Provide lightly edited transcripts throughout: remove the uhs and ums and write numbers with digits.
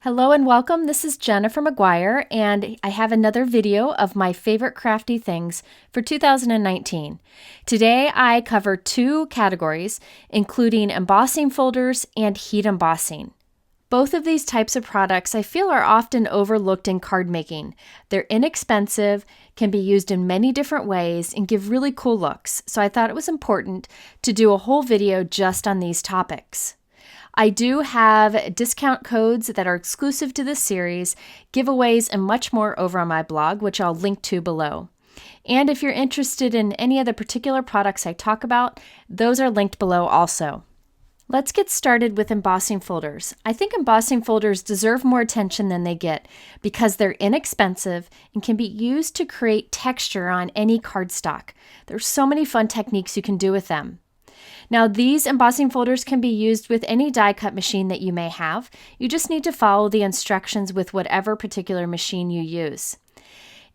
Hello and welcome. This is Jennifer McGuire, and I have another video of my favorite crafty things for 2019. Today I cover two categories, including embossing folders and heat embossing. Both of these types of products I feel are often overlooked in card making. They're inexpensive, can be used in many different ways, and give really cool looks, so I thought it was important to do a whole video just on these topics. I do have discount codes that are exclusive to this series, giveaways, and much more over on my blog, which I'll link to below. And if you're interested in any of the particular products I talk about, those are linked below also. Let's get started with embossing folders. I think embossing folders deserve more attention than they get because they're inexpensive and can be used to create texture on any cardstock. There's so many fun techniques you can do with them. Now, these embossing folders can be used with any die cut machine that you may have. You just need to follow the instructions with whatever particular machine you use.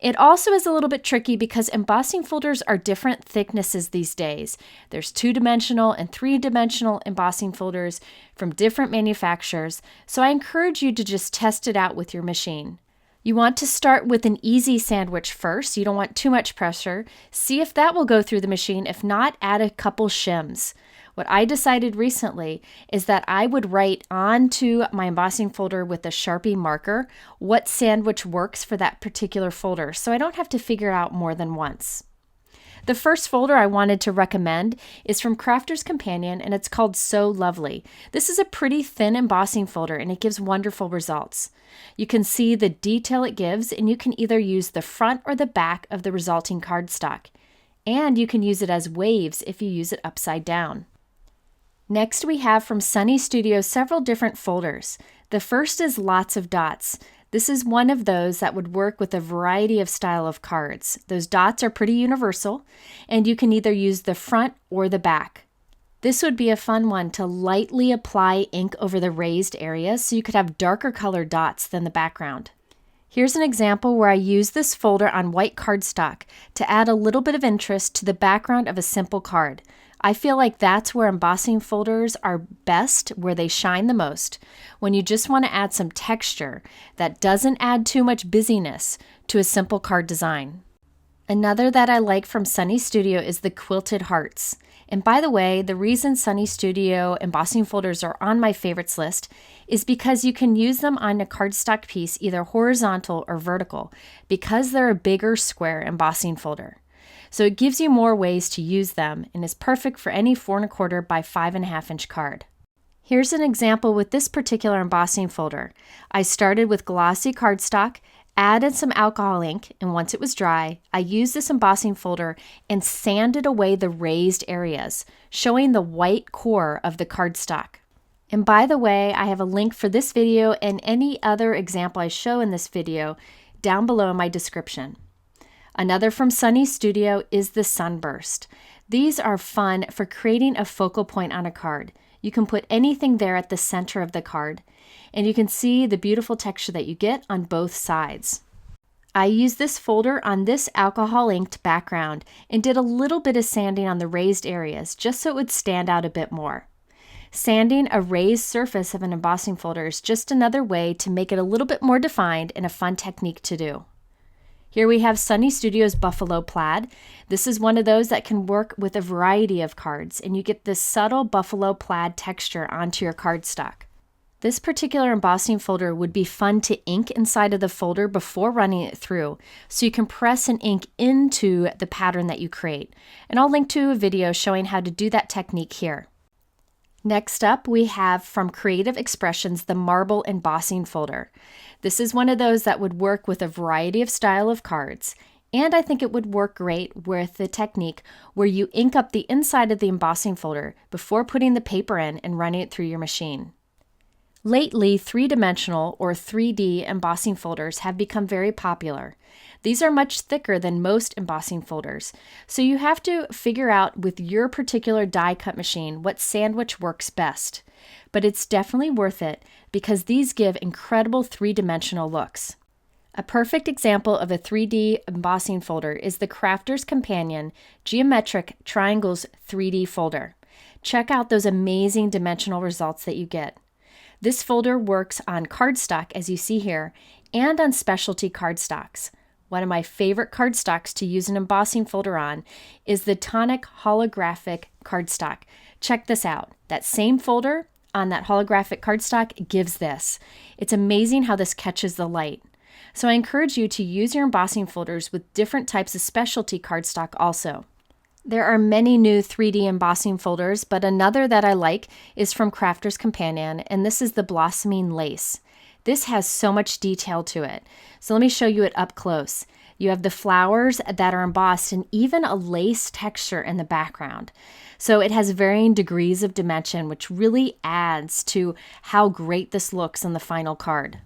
It also is a little bit tricky because embossing folders are different thicknesses these days. There's 2-dimensional and 3-dimensional embossing folders from different manufacturers, so I encourage you to just test it out with your machine. You want to start with an easy sandwich first. You don't want too much pressure. See if that will go through the machine. If not, add a couple shims. What I decided recently is that I would write onto my embossing folder with a Sharpie marker what sandwich works for that particular folder, so I don't have to figure it out more than once. The first folder I wanted to recommend is from Crafter's Companion, and it's called So Lovely. This is a pretty thin embossing folder, and it gives wonderful results. You can see the detail it gives, and you can either use the front or the back of the resulting cardstock. And you can use it as waves if you use it upside down. Next, we have from Sunny Studio several different folders. The first is Lots of Dots. This is one of those that would work with a variety of style of cards. Those dots are pretty universal, and you can either use the front or the back. This would be a fun one to lightly apply ink over the raised areas so you could have darker colored dots than the background. Here's an example where I use this folder on white cardstock to add a little bit of interest to the background of a simple card. I feel like that's where embossing folders are best, where they shine the most, when you just want to add some texture that doesn't add too much busyness to a simple card design. Another that I like from Sunny Studio is the Quilted Hearts. And by the way, the reason Sunny Studio embossing folders are on my favorites list is because you can use them on a cardstock piece either horizontal or vertical because they're a bigger square embossing folder. So it gives you more ways to use them and is perfect for any 4 1/4 by 5.5 inch card. Here's an example with this particular embossing folder. I started with glossy cardstock, added some alcohol ink, and once it was dry, I used this embossing folder and sanded away the raised areas, showing the white core of the cardstock. And by the way, I have a link for this video and any other example I show in this video down below in my description. Another from Sunny Studio is the Sunburst. These are fun for creating a focal point on a card. You can put anything there at the center of the card, and you can see the beautiful texture that you get on both sides. I used this folder on this alcohol inked background and did a little bit of sanding on the raised areas just so it would stand out a bit more. Sanding a raised surface of an embossing folder is just another way to make it a little bit more defined and a fun technique to do. Here we have Sunny Studio's Buffalo Plaid. This is one of those that can work with a variety of cards, and you get this subtle buffalo plaid texture onto your cardstock. This particular embossing folder would be fun to ink inside of the folder before running it through, so you can press and ink into the pattern that you create. And I'll link to a video showing how to do that technique here. Next up, we have from Creative Expressions the Marble Embossing folder. This is one of those that would work with a variety of style of cards, and I think it would work great with the technique where you ink up the inside of the embossing folder before putting the paper in and running it through your machine. Lately, 3-dimensional or 3D embossing folders have become very popular. These are much thicker than most embossing folders, so you have to figure out with your particular die cut machine what sandwich works best. But it's definitely worth it because these give incredible 3-dimensional looks. A perfect example of a 3D embossing folder is the Crafter's Companion Geometric Triangles 3D folder. Check out those amazing dimensional results that you get. This folder works on cardstock, as you see here, and on specialty cardstocks. One of my favorite cardstocks to use an embossing folder on is the Tonic holographic cardstock. Check this out. That same folder on that holographic cardstock gives this. It's amazing how this catches the light. So I encourage you to use your embossing folders with different types of specialty cardstock also. There are many new 3D embossing folders, but another that I like is from Crafter's Companion, and this is the Blossoming Lace. This has so much detail to it. So let me show you it up close. You have the flowers that are embossed and even a lace texture in the background. So it has varying degrees of dimension, which really adds to how great this looks on the final card.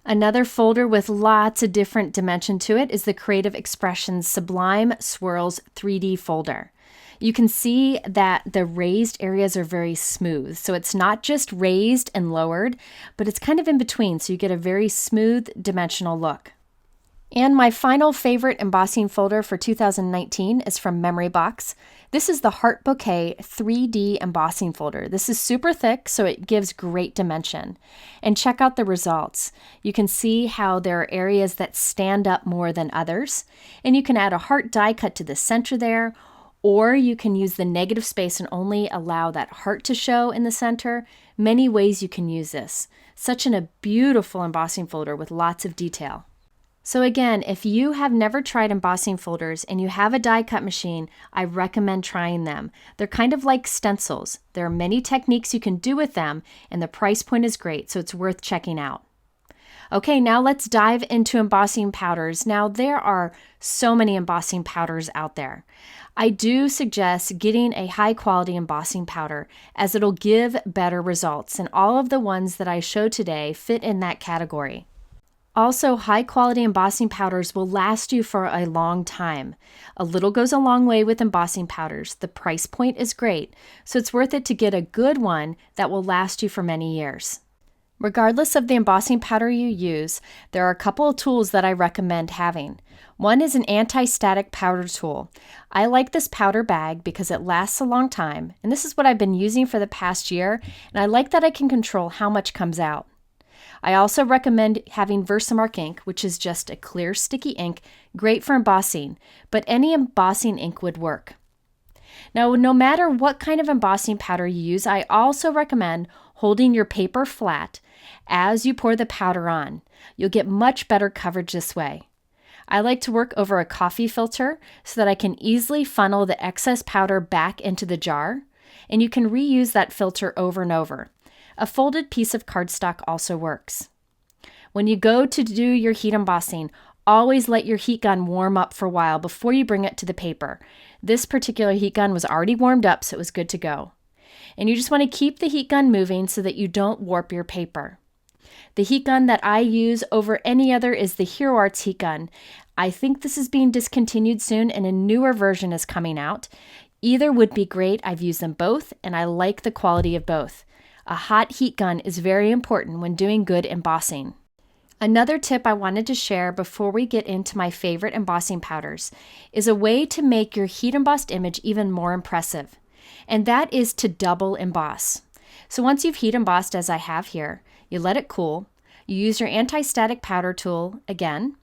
Another folder with lots of different dimension to it is the Creative Expressions Sublime Swirls 3D folder. You can see that the raised areas are very smooth. So it's not just raised and lowered, but it's kind of in between. So you get a very smooth dimensional look. And my final favorite embossing folder for 2019 is from Memory Box. This is the Heart Bouquet 3D embossing folder. This is super thick, so it gives great dimension. And check out the results. You can see how there are areas that stand up more than others. And you can add a heart die cut to the center there, or you can use the negative space and only allow that heart to show in the center. Many ways you can use this. Such a beautiful embossing folder with lots of detail. So again, if you have never tried embossing folders and you have a die cut machine, I recommend trying them. They're kind of like stencils. There are many techniques you can do with them, and the price point is great, so it's worth checking out. Okay, now let's dive into embossing powders. Now there are so many embossing powders out there. I do suggest getting a high quality embossing powder as it'll give better results, and all of the ones that I show today fit in that category. Also, high-quality embossing powders will last you for a long time. A little goes a long way with embossing powders. The price point is great, so it's worth it to get a good one that will last you for many years. Regardless of the embossing powder you use, there are a couple of tools that I recommend having. One is an anti-static powder tool. I like this powder bag because it lasts a long time, and this is what I've been using for the past year, and I like that I can control how much comes out. I also recommend having Versamark ink, which is just a clear sticky ink, great for embossing, but any embossing ink would work. Now, no matter what kind of embossing powder you use, I also recommend holding your paper flat as you pour the powder on. You'll get much better coverage this way. I like to work over a coffee filter so that I can easily funnel the excess powder back into the jar, and you can reuse that filter over and over. A folded piece of cardstock also works. When you go to do your heat embossing, always let your heat gun warm up for a while before you bring it to the paper. This particular heat gun was already warmed up, so it was good to go. And you just want to keep the heat gun moving so that you don't warp your paper. The heat gun that I use over any other is the Hero Arts heat gun. I think this is being discontinued soon and a newer version is coming out. Either would be great. I've used them both and I like the quality of both. A hot heat gun is very important when doing good embossing. Another tip I wanted to share before we get into my favorite embossing powders is a way to make your heat embossed image even more impressive, and that is to double emboss. So once you've heat embossed, as I have here, you let it cool, you use your anti-static powder tool again,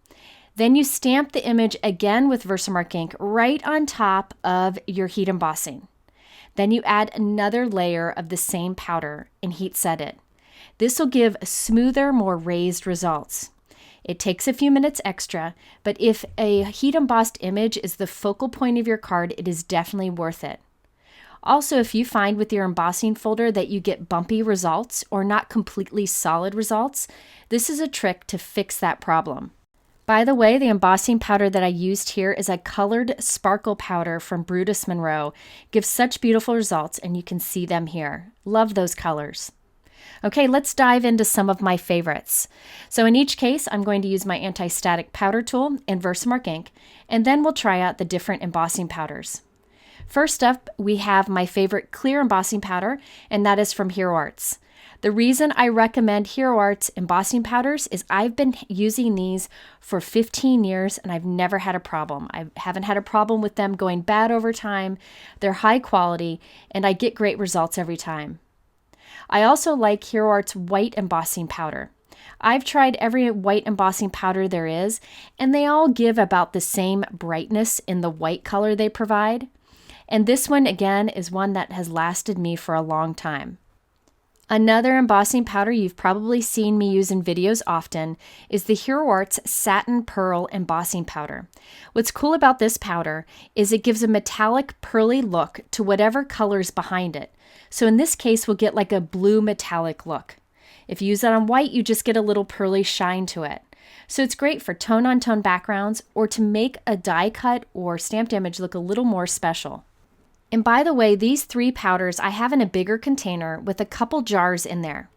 then you stamp the image again with Versamark ink right on top of your heat embossing. Then you add another layer of the same powder and heat set it. This will give smoother, more raised results. It takes a few minutes extra, but if a heat embossed image is the focal point of your card, it is definitely worth it. Also, if you find with your embossing folder that you get bumpy results or not completely solid results, this is a trick to fix that problem. By the way, the embossing powder that I used here is a colored sparkle powder from Brutus Monroe. Gives such beautiful results, and you can see them here. Love those colors. Okay, let's dive into some of my favorites. So in each case, I'm going to use my anti-static powder tool and Versamark ink, and then we'll try out the different embossing powders. First up, we have my favorite clear embossing powder, and that is from Hero Arts. The reason I recommend Hero Arts embossing powders is I've been using these for 15 years and I've never had a problem. I haven't had a problem with them going bad over time. They're high quality and I get great results every time. I also like Hero Art's white embossing powder. I've tried every white embossing powder there is, and they all give about the same brightness in the white color they provide. And this one, again, is one that has lasted me for a long time. Another embossing powder you've probably seen me use in videos often is the Hero Arts Satin Pearl Embossing Powder. What's cool about this powder is it gives a metallic pearly look to whatever color's behind it. So in this case, we'll get like a blue metallic look. If you use that on white, you just get a little pearly shine to it. So it's great for tone-on-tone backgrounds or to make a die cut or stamped image look a little more special. And by the way, these 3 powders I have in a bigger container with a couple jars in there.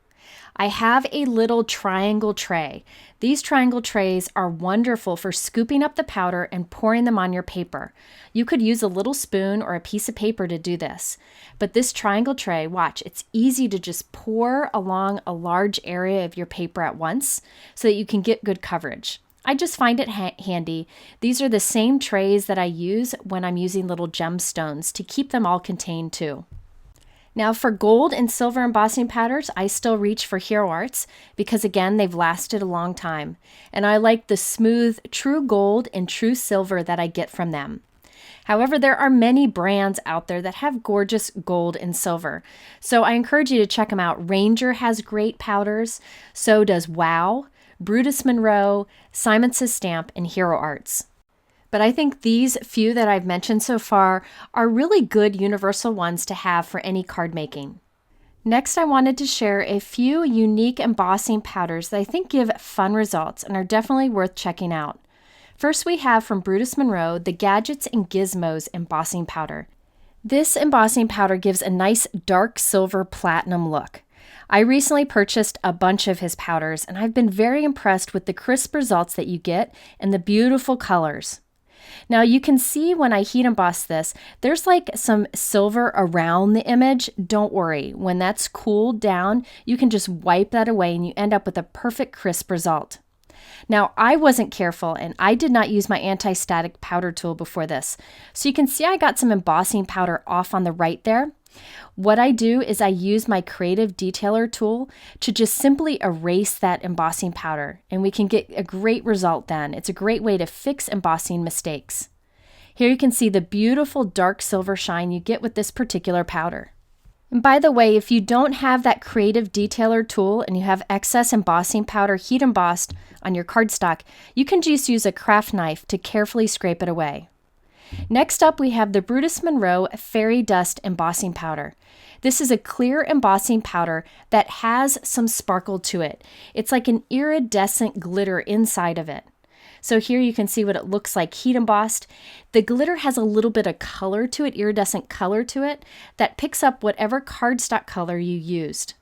I have a little triangle tray. These triangle trays are wonderful for scooping up the powder and pouring them on your paper. You could use a little spoon or a piece of paper to do this. But this triangle tray, watch, it's easy to just pour along a large area of your paper at once so that you can get good coverage. I just find it handy. These are the same trays that I use when I'm using little gemstones to keep them all contained too. Now for gold and silver embossing powders, I still reach for Hero Arts because again, they've lasted a long time. And I like the smooth true gold and true silver that I get from them. However, there are many brands out there that have gorgeous gold and silver. So I encourage you to check them out. Ranger has great powders. So does Wow, Brutus Monroe, Simon Says Stamp, and Hero Arts. But I think these few that I've mentioned so far are really good universal ones to have for any card making. Next, I wanted to share a few unique embossing powders that I think give fun results and are definitely worth checking out. First, we have from Brutus Monroe the Gadgets and Gizmos embossing powder. This embossing powder gives a nice dark silver platinum look. I recently purchased a bunch of his powders and I've been very impressed with the crisp results that you get and the beautiful colors. Now you can see when I heat emboss this, there's like some silver around the image. Don't worry, when that's cooled down, you can just wipe that away and you end up with a perfect crisp result. Now I wasn't careful and I did not use my anti-static powder tool before this. So you can see I got some embossing powder off on the right there. What I do is I use my creative detailer tool to just simply erase that embossing powder and we can get a great result then. It's a great way to fix embossing mistakes. Here you can see the beautiful dark silver shine you get with this particular powder. And by the way, if you don't have that creative detailer tool and you have excess embossing powder heat embossed on your cardstock, you can just use a craft knife to carefully scrape it away. Next up, we have the Brutus Monroe Fairy Dust Embossing Powder. This is a clear embossing powder that has some sparkle to it. It's like an iridescent glitter inside of it. So here you can see what it looks like heat embossed. The glitter has a little bit of color to it, iridescent color to it, that picks up whatever cardstock color you used.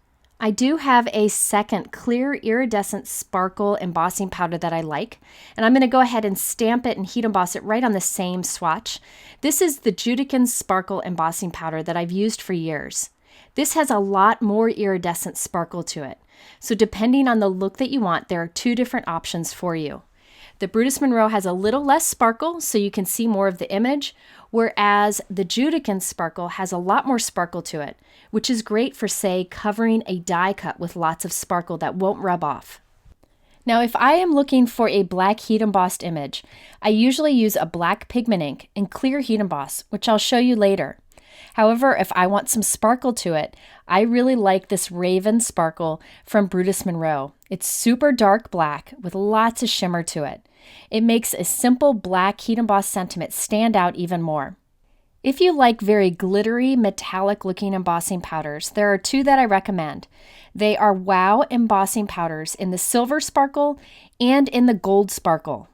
I do have a second clear iridescent sparkle embossing powder that I like, and I'm going to go ahead and stamp it and heat emboss it right on the same swatch. This is the Judican Sparkle embossing powder that I've used for years. This has a lot more iridescent sparkle to it. So depending on the look that you want, there are 2 different options for you. The Brutus Monroe has a little less sparkle, so you can see more of the image, whereas the Judican Sparkle has a lot more sparkle to it, which is great for, say, covering a die cut with lots of sparkle that won't rub off. Now, if I am looking for a black heat embossed image, I usually use a black pigment ink and clear heat emboss, which I'll show you later. However, if I want some sparkle to it, I really like this Raven Sparkle from Brutus Monroe. It's super dark black with lots of shimmer to it. It makes a simple black heat embossed sentiment stand out even more. If you like very glittery, metallic looking embossing powders, there are 2 that I recommend. They are Wow embossing powders in the silver sparkle and in the gold sparkle.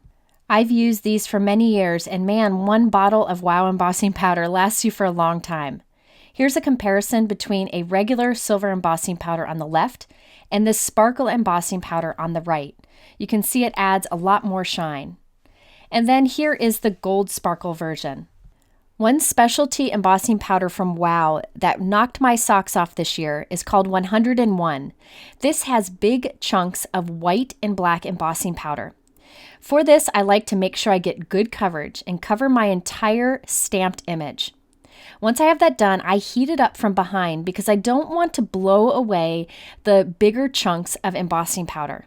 I've used these for many years and man, 1 bottle of Wow embossing powder lasts you for a long time. Here's a comparison between a regular silver embossing powder on the left and the sparkle embossing powder on the right. You can see it adds a lot more shine. And then here is the gold sparkle version. One specialty embossing powder from Wow that knocked my socks off this year is called 101. This has big chunks of white and black embossing powder. For this, I like to make sure I get good coverage and cover my entire stamped image. Once I have that done, I heat it up from behind because I don't want to blow away the bigger chunks of embossing powder.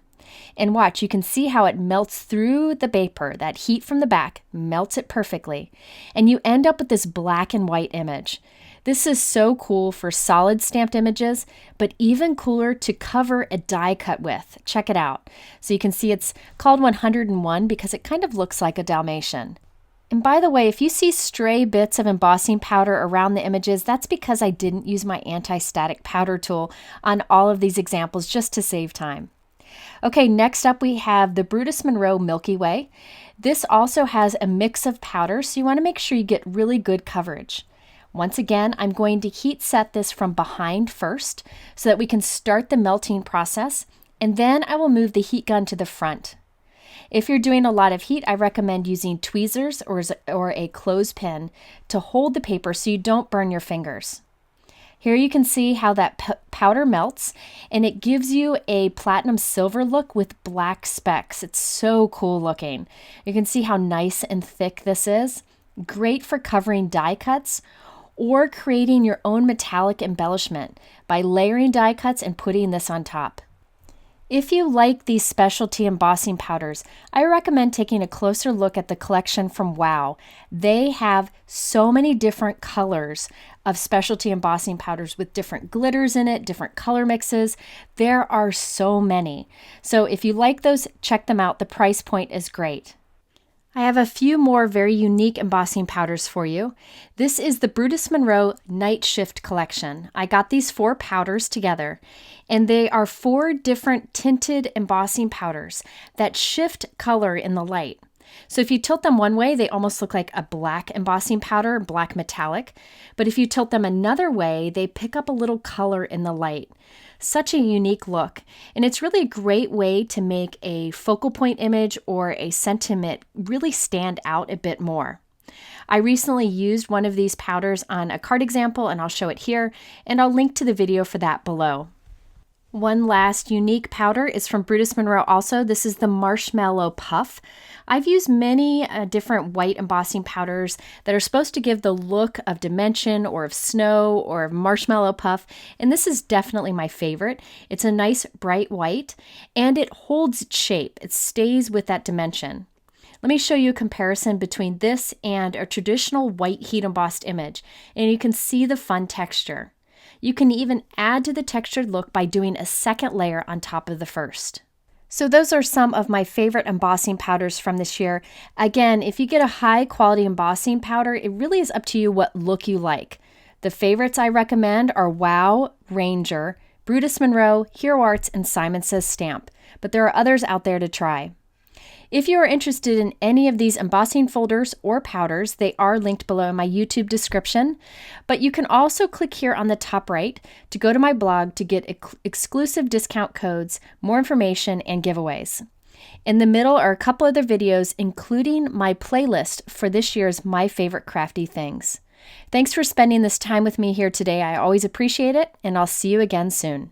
And watch, you can see how it melts through the paper. That heat from the back melts it perfectly. And you end up with this black and white image. This is so cool for solid stamped images, but even cooler to cover a die cut with. Check it out. So you can see it's called 101 because it kind of looks like a Dalmatian. And by the way, if you see stray bits of embossing powder around the images, that's because I didn't use my anti-static powder tool on all of these examples just to save time. Okay, next up we have the Brutus Monroe Milky Way. This also has a mix of powder, so you want to make sure you get really good coverage. Once again, I'm going to heat set this from behind first so that we can start the melting process, and then I will move the heat gun to the front. If you're doing a lot of heat, I recommend using tweezers or a clothespin to hold the paper so you don't burn your fingers. Here you can see how that powder melts, and it gives you a platinum silver look with black specks. It's so cool looking. You can see how nice and thick this is. Great for covering die cuts or creating your own metallic embellishment by layering die cuts and putting this on top. If you like these specialty embossing powders, I recommend taking a closer look at the collection from WOW. They have so many different colors of specialty embossing powders with different glitters in it, different color mixes. There are so many. So if you like those, check them out. The price point is great. I have a few more very unique embossing powders for you. This is the Brutus Monroe Night Shift collection. I got these 4 powders together, and they are 4 different tinted embossing powders that shift color in the light. So if you tilt them one way, they almost look like a black embossing powder, black metallic. But if you tilt them another way, they pick up a little color in the light. Such a unique look, and it's really a great way to make a focal point image or a sentiment really stand out a bit more. I recently used one of these powders on a card example, and I'll show it here, and I'll link to the video for that below. One last unique powder is from Brutus Monroe also. This is the Marshmallow Puff. I've used many different white embossing powders that are supposed to give the look of dimension or of snow or of marshmallow puff, and this is definitely my favorite. It's a nice bright white, and it holds its shape. It stays with that dimension. Let me show you a comparison between this and a traditional white heat embossed image, and you can see the fun texture. You can even add to the textured look by doing a second layer on top of the first. So those are some of my favorite embossing powders from this year. Again, if you get a high quality embossing powder, it really is up to you what look you like. The favorites I recommend are WOW, Ranger, Brutus Monroe, Hero Arts, and Simon Says Stamp, but there are others out there to try. If you are interested in any of these embossing folders or powders, they are linked below in my YouTube description, but you can also click here on the top right to go to my blog to get exclusive discount codes, more information, and giveaways. In the middle are a couple other videos, including my playlist for this year's My Favorite Crafty Things. Thanks for spending this time with me here today. I always appreciate it, and I'll see you again soon.